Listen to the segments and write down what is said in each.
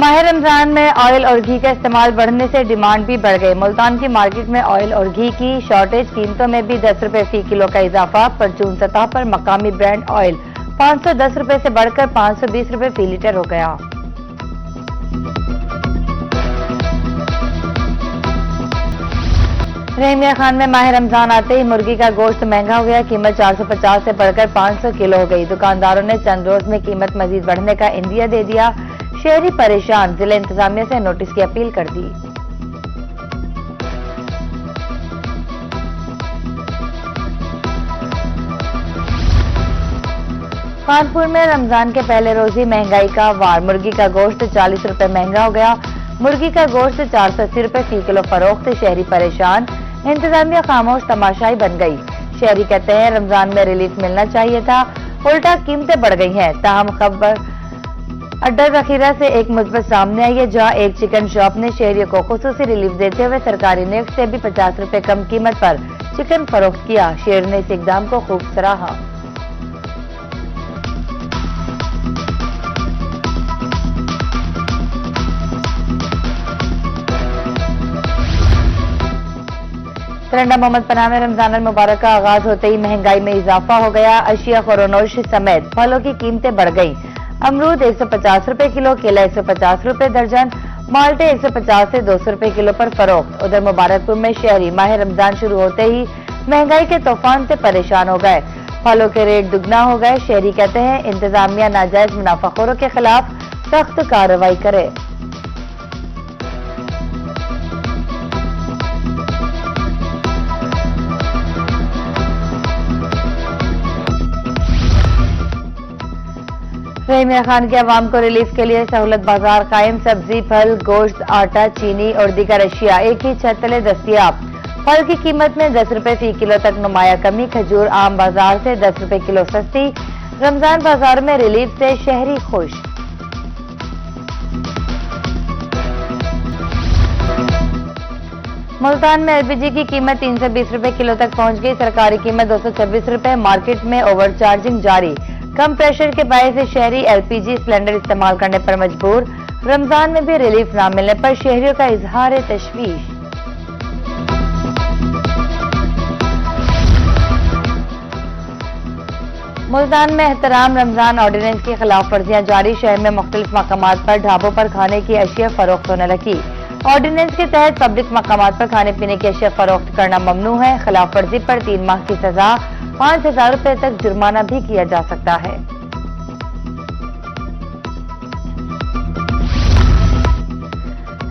माह रमजान में ऑयल और घी का इस्तेमाल बढ़ने से डिमांड भी बढ़ गई। मुल्तान की मार्केट में ऑयल और घी की शॉर्टेज, कीमतों में भी 10 रुपए फी किलो का इजाफा। परचून सतह पर मकामी ब्रांड ऑयल 510 रुपए से बढ़कर 520 रुपए फी लीटर हो गया। रहीमिया खान में माह रमजान आते ही मुर्गी का गोश्त महंगा हो गया। कीमत 450 से बढ़कर 500 किलो हो गई। दुकानदारों ने चंद रोज में कीमत मजीद बढ़ने का इंदिया दे दिया। शहरी परेशान, जिला इंतजामिया से नोटिस की अपील कर दी। कानपुर में रमजान के पहले रोज ही महंगाई का वार। मुर्गी का गोश्त 40 रुपए महंगा हो गया। मुर्गी का गोश्त 480 रुपए फी किलो फरोख्त। शहरी परेशान, इंतजामिया खामोश तमाशाई बन गई। शहरी कहते हैं रमजान में रिलीफ मिलना चाहिए था, उल्टा कीमतें बढ़ गई हैं। ताहम खबर अड्डा जखीरा से एक मुस्बत सामने आई है, जहां एक चिकन शॉप ने शहरियों को खुसूसी रिलीफ देते हुए सरकारी नेट से भी 50 रुपए कम कीमत पर चिकन फरोख्त किया। शहर ने इस इकदाम को खूब सराहा। तरंडा मोहम्मद पनाह में रमजान मुबारक का आगाज होते ही महंगाई में इजाफा हो गया। अशिया खुरोनोश समेत फलों की कीमतें बढ़ गईं। अमरूद 150 रुपए किलो, केला 150 रुपए दर्जन, माल्टे 150 से 200 रुपए किलो पर फरोख्त। उधर मुबारकपुर में शहरी माह रमजान शुरू होते ही महंगाई के तूफान से परेशान हो गए। फलों के रेट दुगना हो गए। शहरी कहते हैं इंतजामिया नाजायज मुनाफाखोरों के खिलाफ सख्त कार्रवाई करे। रहीमिया खान के अवाम को रिलीफ के लिए सहूलत बाजार कायम। सब्जी, फल, गोश्त, आटा, चीनी और दीगर अशिया एक ही छत तले दस्तियाब। फल की कीमत में 10 रुपए फी किलो तक नुमाया कमी। खजूर आम बाजार से 10 रुपए किलो सस्ती। रमजान बाजार में रिलीफ से शहरी खुश। मुल्तान में एलपीजी की कीमत 320 रुपए किलो तक पहुंच गई। सरकारी कीमत 226 रुपए। मार्केट में ओवरचार्जिंग जारी। कम प्रेशर के बायस से शहरी एलपीजी सिलेंडर इस्तेमाल करने पर मजबूर। रमजान में भी रिलीफ न मिलने पर शहरियों का इजहार तशवीश। मुल्तान में एहतराम रमजान ऑर्डिनेंस की खिलाफ वर्जियां जारी। शहर में मुख्तलिफ मकामात पर ढाबों पर खाने की अशिया फरोख्त होने लगी। ऑर्डिनेंस के तहत पब्लिक मकामात पर खाने पीने की अशिया फरोख्त करना ममनू है। खिलाफ वर्जी पर 3 माह की सजा, 5000 रुपए तक जुर्माना भी किया जा सकता है।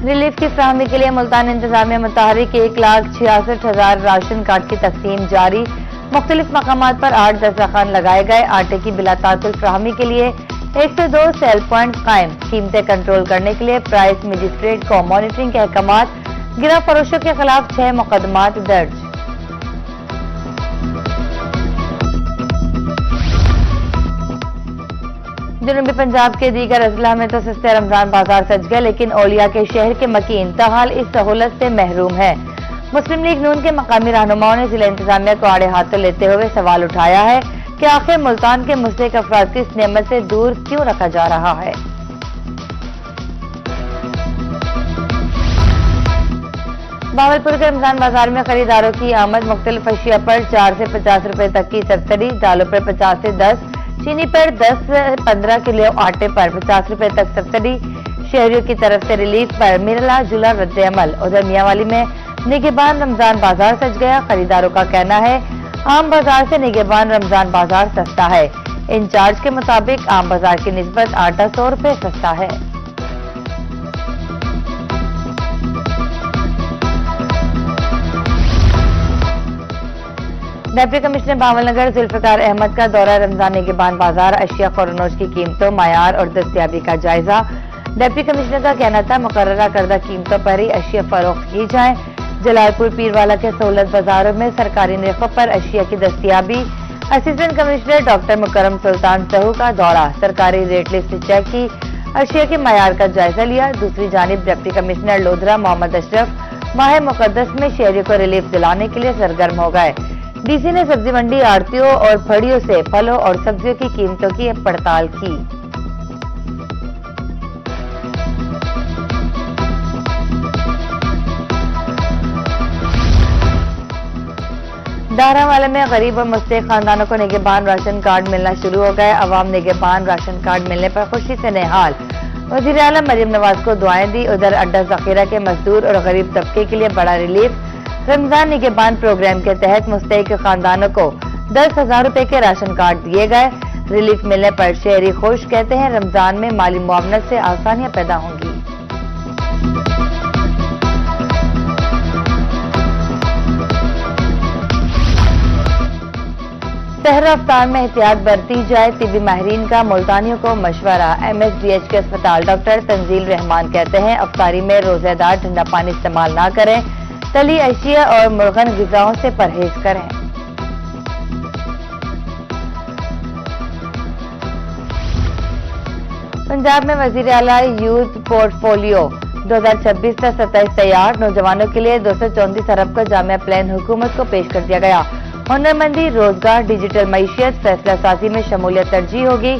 रिलीफ की फराहमी के लिए मुल्तान इंतजामिया मुताहरिक 1,66,000 राशन कार्ड की तकसीम जारी। मुख्तलिफ मकामात पर 8-10 रखान लगाए गए। आटे की बिला तातुल फराहमी के लिए 102 सेल पॉइंट कायम। कीमतें कंट्रोल करने के लिए प्राइस मजिस्ट्रेट को मॉनिटरिंग के अहकामात। गिरफ्तार फरोशों के खिलाफ 6 मुकदमात दर्ज। जनूबी पंजाब के दीगर अजला में तो सस्ते रमजान बाजार सज गए, लेकिन औलिया के शहर के मकीन तहाल इस सहूलत से महरूम है। मुस्लिम लीग नून के मकामी रहनुमाओं ने जिला इंतजामिया को आड़े हाथों लेते हुए सवाल उठाया है कि आखिर मुल्तान के मुस्तहिक अफराद को इस नेमत से दूर क्यों रखा जा रहा है। बावलपुर के रमजान बाजार में खरीदारों की आमद। मुख्तलिफ अशिया पर 4 से 50 रुपए तक की सब्सिडी। दालों पर 50 से 10, चीनी पर 10 से 15 किलो, आटे पर 50 रुपए तक सब्सिडी। शहरियों की तरफ से रिलीफ पर मिला जुला रद्द अमल। उधर मियांवाली में निगहबान रमजान बाजार सज गया। खरीदारों का कहना है आम बाजार से निगहबान रमजान बाजार सस्ता है। इंचार्ज के मुताबिक आम बाजार की निस्बत आटा 100 रुपए सस्ता है। डिप्टी कमिश्नर बावलनगर जुल्फिकार अहमद का दौरा। रमजान निगहबान बाजार, अशिया खुरोनोश की कीमतों, मायार और दस्तयाबी का जायजा। डिप्टी कमिश्नर का कहना था मुकर्ररा करदा कीमतों पर ही अशिया फरोख्त की जाए। जलालपुर पीरवाला के सहूलत बाजारों में सरकारी निर्खों पर अशिया की दस्तयाबी। असिस्टेंट कमिश्नर डॉक्टर मुकरम सुल्तान सहू का दौरा। सरकारी रेट लिस्ट चेक की, अशिया के मायार का जायजा लिया। दूसरी जानिब डिप्टी कमिश्नर लोधरा मोहम्मद अशरफ माह मुकद्दस में शहरियों को रिलीफ दिलाने के लिए सरगर्म हो गए। डीसी ने सब्जी मंडी, आड़तियों और फड़ियों से फलों और सब्जियों की कीमतों की पड़ताल की। दाहरावाला में गरीब और मुस्तहिक खानदानों को निगहबान राशन कार्ड मिलना शुरू हो गए। अवाम निगहबान राशन कार्ड मिलने पर खुशी से निहाल। वज़ीर आला मरियम नवाज को दुआएं दी। उधर अड्डा ज़ख़ीरा के मजदूर और गरीब तबके के लिए बड़ा रिलीफ। रमजान निगहबान प्रोग्राम के तहत मुस्तहिक खानदानों को 10,000 रुपए के राशन कार्ड दिए गए। रिलीफ मिलने पर शहरी खुश। कहते हैं रमजान में माली मुआवनत से आसानियां पैदा होंगी। शहर अफ्तार में एहतियात बरती जाए। टीबी माहिरीन का मुल्तानियों को मशवरा। MSDH के अस्पताल डॉक्टर तंजील रहमान कहते हैं अफ्तारी में रोजेदार ठंडा पानी इस्तेमाल ना करें। तली अशिया और मुर्गन ग़िज़ाओं से परहेज करें। पंजाब में वज़ीर आला यूथ पोर्टफोलियो 2026-27 तैयार। नौजवानों के लिए 234 अरब का जामिया प्लान हुकूमत को पेश कर दिया गया। हुनरमंदी, रोजगार, डिजिटल मईशियत, फैसला साजी में शमूलियत तरजीह होगी।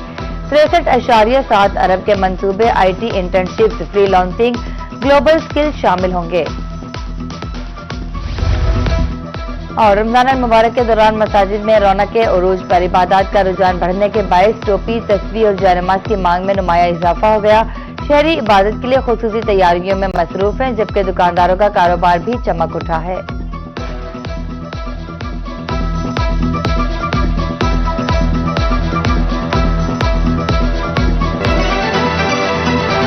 63.7 अरब के मंसूबे IT internships, freelancing, global skill शामिल होंगे। और रमजान मुबारक के दौरान मसाजिद में रौनक के उरूज पर इबादत का रुझान बढ़ने के बायस टोपी, तस्बीह और जयनमाज की मांग में नुमाया इजाफा हो गया। शहरी इबादत के लिए खुसूसी तैयारियों में मसरूफ हैं, जबकि दुकानदारों का कारोबार भी चमक उठा है।